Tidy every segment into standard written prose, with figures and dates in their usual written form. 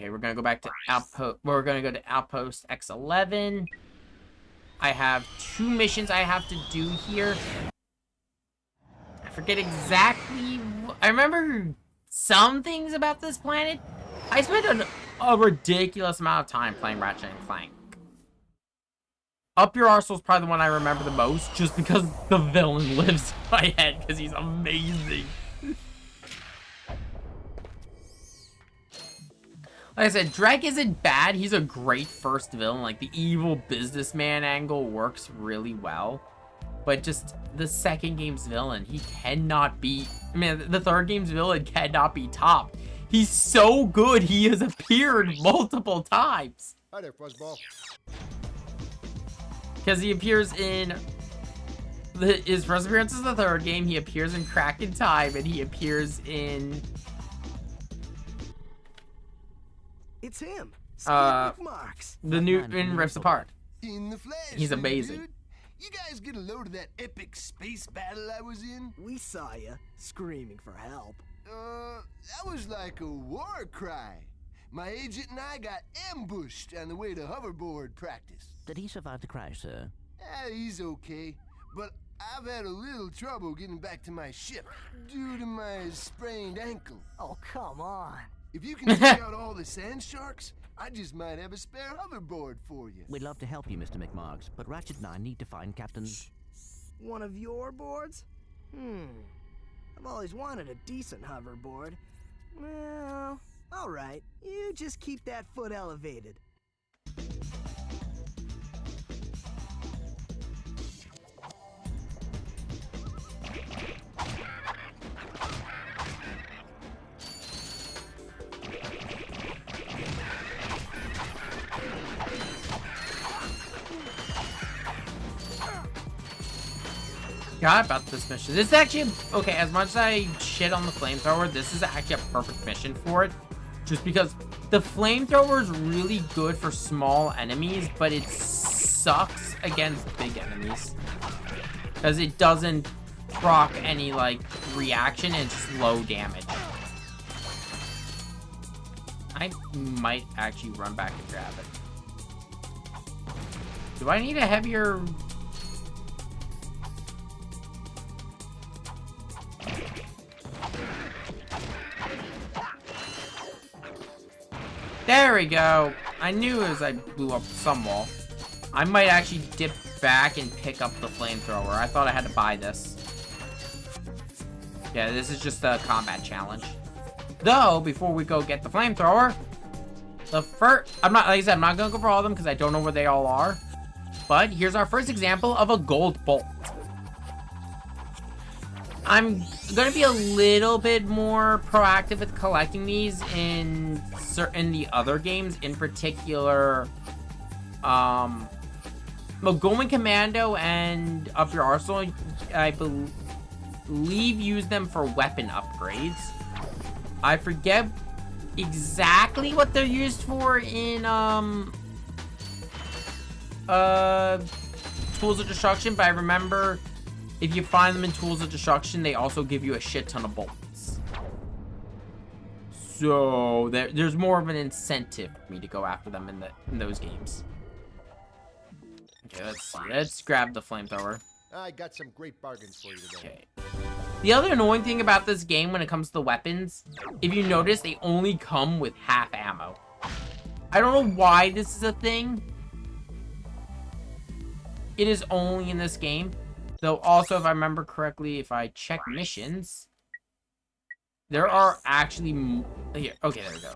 Okay, we're gonna go back to outpost. We're gonna go to outpost X11. I have 2 missions I have to do here. I forget exactly. I remember some things about this planet. I spent a ridiculous amount of time playing Ratchet and Clank. Up Your Arsenal is probably the one I remember the most, just because the villain lives in my head, because he's amazing. Like I said, Drek isn't bad. He's a great first villain. Like, the evil businessman angle works really well. But just the second game's villain, he cannot be... I mean, the third game's villain cannot be topped. He's so good, he has appeared multiple times. Hi there, Fuzzball. Because he appears in... his first appearance is the third game. He appears in Crack in Time, and he appears in... It's him. The new in Rifts Apart. In the flesh. He's amazing. Dude. You guys get a load of that epic space battle I was in? We saw you screaming for help. That was like a war cry. My agent and I got ambushed on the way to hoverboard practice. Did he survive the crash, sir? He's okay, but I've had a little trouble getting back to my ship due to my sprained ankle. Oh, come on. If you can take out all the sand sharks, I just might have a spare hoverboard for you. We'd love to help you, Mr. McMarks, but Ratchet and I need to find Captain... One of your boards? I've always wanted a decent hoverboard. Well, alright. You just keep that foot elevated. Forgot about this mission. This is actually, okay, as much as I shit on the flamethrower, this is actually a perfect mission for it. Just because the flamethrower is really good for small enemies, but it sucks against big enemies. Because it doesn't proc any, like, reaction, and it's just low damage. I might actually run back and grab it. Do I need a heavier... There we go. I knew as I blew up some wall. I might actually dip back and pick up the flamethrower. I thought I had to buy this. Yeah, this is just a combat challenge. Though, before we go get the flamethrower, the first... I'm not, like I said, I'm not going to go for all of them because I don't know where they all are. But here's our first example of a gold bolt. I'm going to be a little bit more proactive with collecting these in the other games. In particular, well, Going Commando and Up Your Arsenal, I believe use them for weapon upgrades. I forget exactly what they're used for in Tools of Destruction, but I remember if you find them in Tools of Destruction, they also give you a shit ton of bolts. So there's more of an incentive for me to go after them in those games. Okay, let's see. Let's grab the flamethrower. I got some great bargains for you today. Okay. The other annoying thing about this game when it comes to the weapons, if you notice, they only come with half ammo. I don't know why this is a thing. It is only in this game. Though also, if I remember correctly, if I check missions, there are actually... Here, okay, there we go.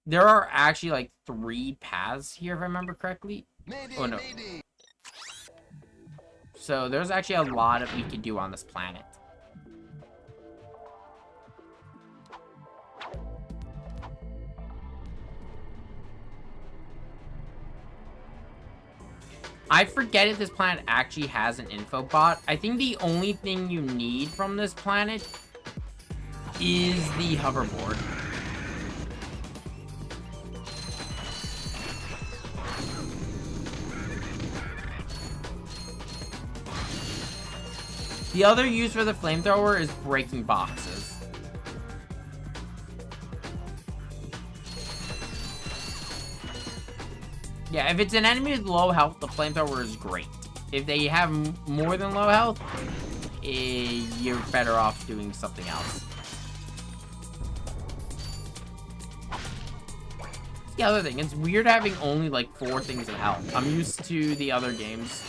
There are actually like 3 paths here, if I remember correctly. Oh, no. So there's actually a lot that we can do on this planet. I forget if this planet actually has an info bot. I think the only thing you need from this planet is the hoverboard. The other use for the flamethrower is breaking boxes. Yeah, if it's an enemy with low health, the flamethrower is great. If they have more than low health, you're better off doing something else. The other thing, it's weird having only like 4 things of health. I'm used to the other games.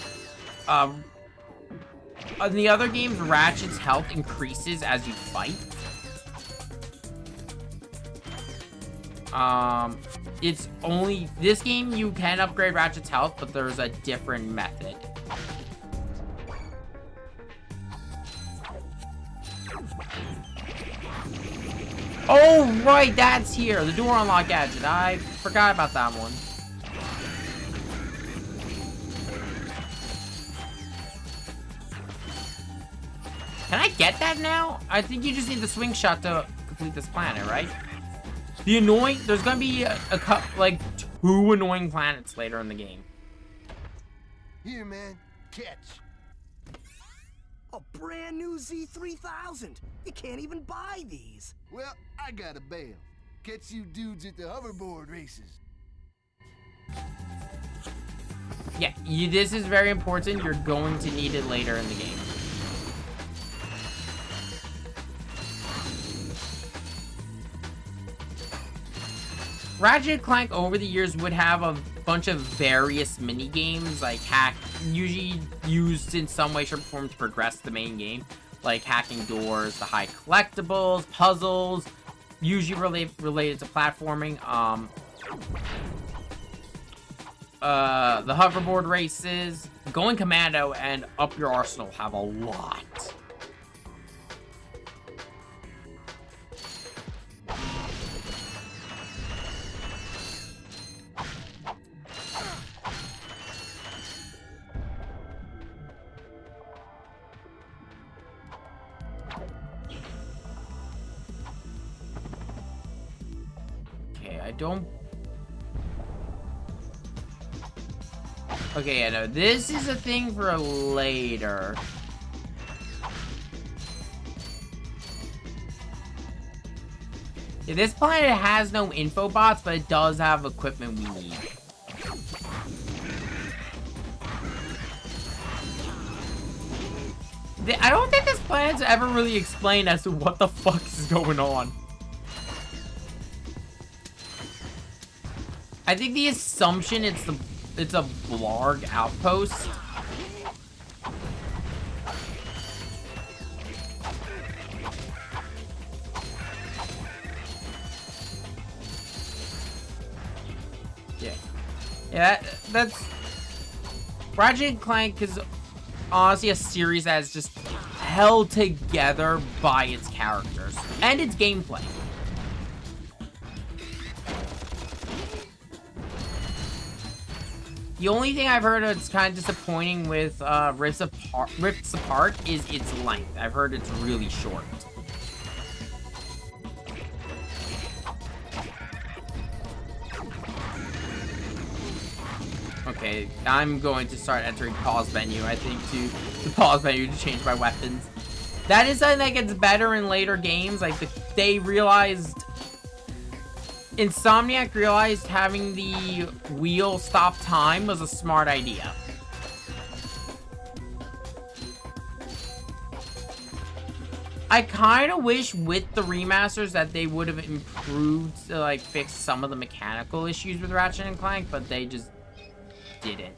In the other games, Ratchet's health increases as you fight. It's only this game you can upgrade Ratchet's health, but there's a different method. Oh, right, that's here. The door unlock gadget. I forgot about that one. Can I get that now? I think you just need the swing shot to complete this planet, right? There's gonna be like 2 annoying planets later in the game. Here, man. Catch. A brand new Z3000. You can't even buy these. Well, I got a bail. Catch you dudes at the hoverboard races. Yeah, this is very important. You're going to need it later in the game. Ratchet and Clank over the years would have a bunch of various mini games, like usually used in some way, shape, or form to progress the main game, like hacking doors, the high collectibles, puzzles, usually related to platforming. The hoverboard races, going commando, and up your arsenal have a lot. Okay, yeah, no, this is a thing for later. Yeah, this planet has no info bots, but it does have equipment we need. I don't think this planet's ever really explained as to what the fuck is going on. I think the assumption it's a Blarg outpost. Yeah, that's Ratchet and Clank is honestly a series that's just held together by its characters and its gameplay. The only thing I've heard that's kind of disappointing with Rifts Apart is its length. I've heard it's really short. Okay, I'm going to start entering pause menu, I think, to pause menu to change my weapons. That is something that gets better in later games. Like, they realized... Insomniac realized having the wheel stop time was a smart idea. I kind of wish with the remasters that they would have improved to, like, fix some of the mechanical issues with Ratchet and Clank, but they just didn't.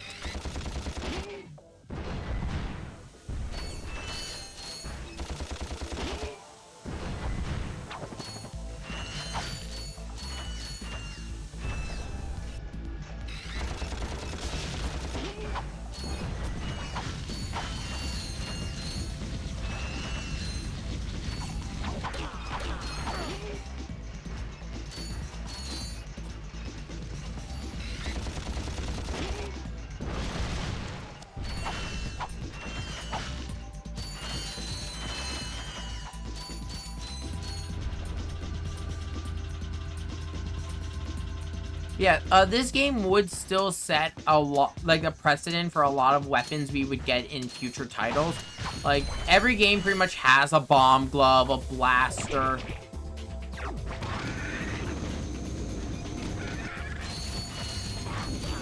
Yeah, this game would still set a lot, like, a precedent for a lot of weapons we would get in future titles. Like, every game pretty much has a bomb glove, a blaster.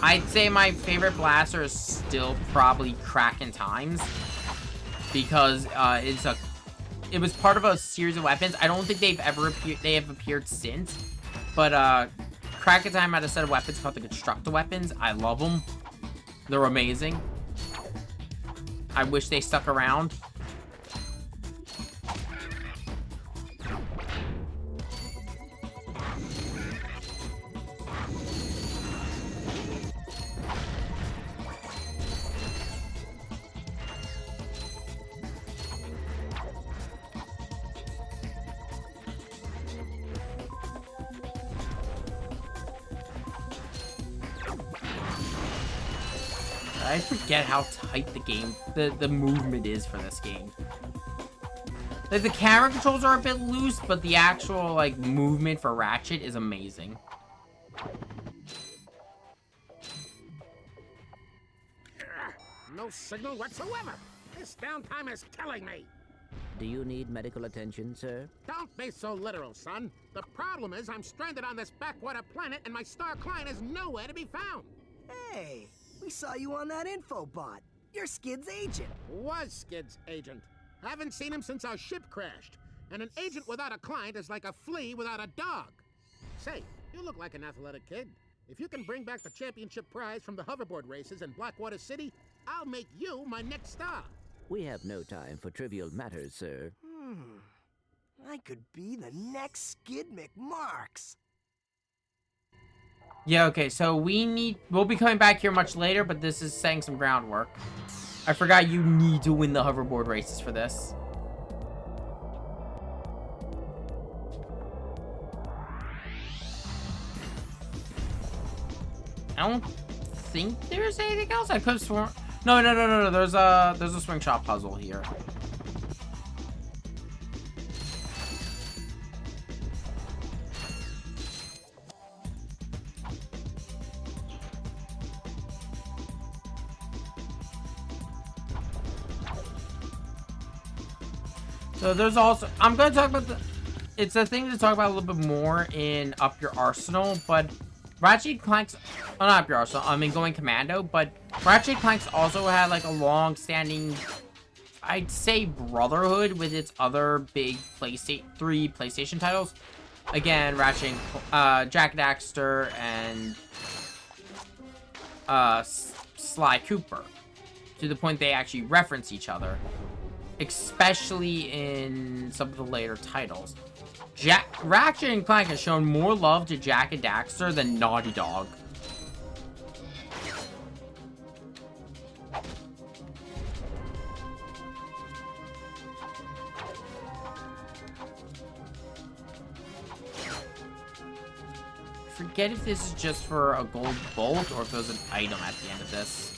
I'd say my favorite blaster is still probably Kraken Times, because it was part of a series of weapons. I don't think they've ever appeared. They have appeared since, but Kraken Time had a set of weapons called the Constructor weapons. I love them. They're amazing. I wish they stuck around. I forget how tight the movement is for this game. Like, the camera controls are a bit loose, but the actual, like, movement for Ratchet is amazing. No signal whatsoever. This downtime is killing me. Do you need medical attention, sir? Don't be so literal, son. The problem is I'm stranded on this backwater planet and my star client is nowhere to be found. Hey, we saw you on that info bot. You're Skid's agent. Was Skid's agent. Haven't seen him since our ship crashed. And an agent without a client is like a flea without a dog. Say, you look like an athletic kid. If you can bring back the championship prize from the hoverboard races in Blackwater City, I'll make you my next star. We have no time for trivial matters, sir. I could be the next Skid McMarks. Yeah, okay, so we'll be coming back here much later, but this is setting some groundwork. I forgot you need to win the hoverboard races for this. I don't think there's anything else. I could have sworn. No. There's a swing shot puzzle here. So there's also, I'm going to talk about it's a thing to talk about a little bit more in Up Your Arsenal, but Ratchet and Clank's, well, not Up Your Arsenal, I mean Going Commando, but Ratchet and Clank's also had like a long-standing, I'd say, brotherhood with its other big three PlayStation titles. Again, Ratchet and Jak and Daxter and Sly Cooper, to the point they actually reference each other, especially in some of the later titles. Ratchet and Clank has shown more love to Jak and Daxter than Naughty Dog. I forget if this is just for a gold bolt or if there's an item at the end of this.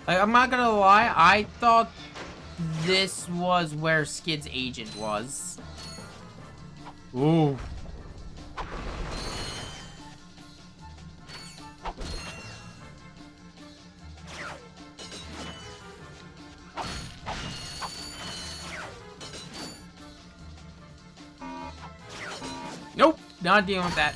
Like, I'm not gonna lie, I thought this was where Skid's agent was. Ooh. Nope, not dealing with that.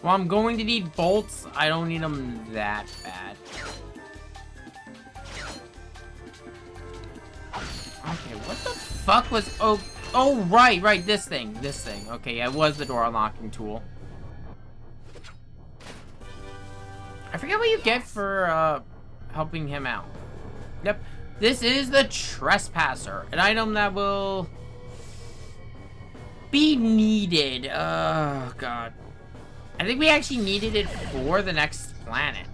Well, I'm going to need bolts. I don't need them that bad. Okay, what the fuck was... Oh, right, this thing. Okay, yeah, it was the door unlocking tool. I forget what you get for, helping him out. Yep, this is the Trespasser, an item that will be needed. Oh, God. I think we actually needed it for the next planet.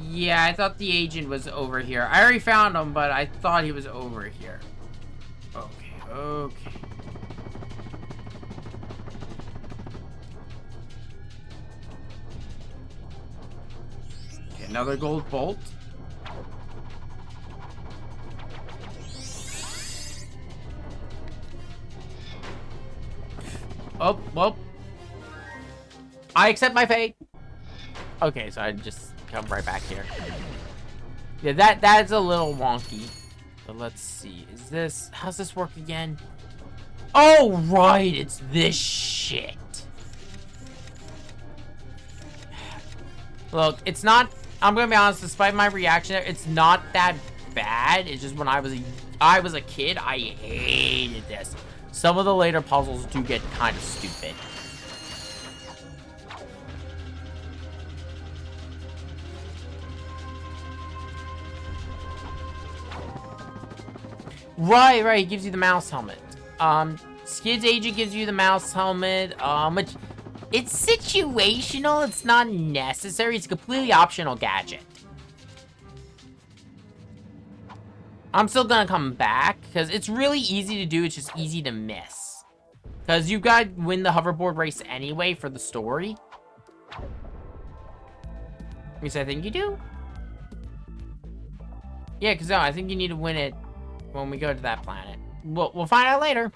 Yeah, I thought the agent was over here. I already found him, but I thought he was over here. Okay. Another gold bolt. Oh, well. I accept my fate. Okay, so I just come right back here. Yeah, that's a little wonky. But let's see. Is this... How's this work again? Oh, right. It's this shit. Look, it's not... I'm gonna be honest, despite my reaction, it's not that bad. It's just when I was a kid, I hated this. Some of the later puzzles do get kind of stupid. Right, it gives you the mouse helmet. Skid's agent gives you the mouse helmet, which... It's situational, it's not necessary, it's a completely optional gadget. I'm still gonna come back, because it's really easy to do, it's just easy to miss. Because you gotta win the hoverboard race anyway for the story. At least I think you do. Yeah, because no, I think you need to win it when we go to that planet. We'll find out later.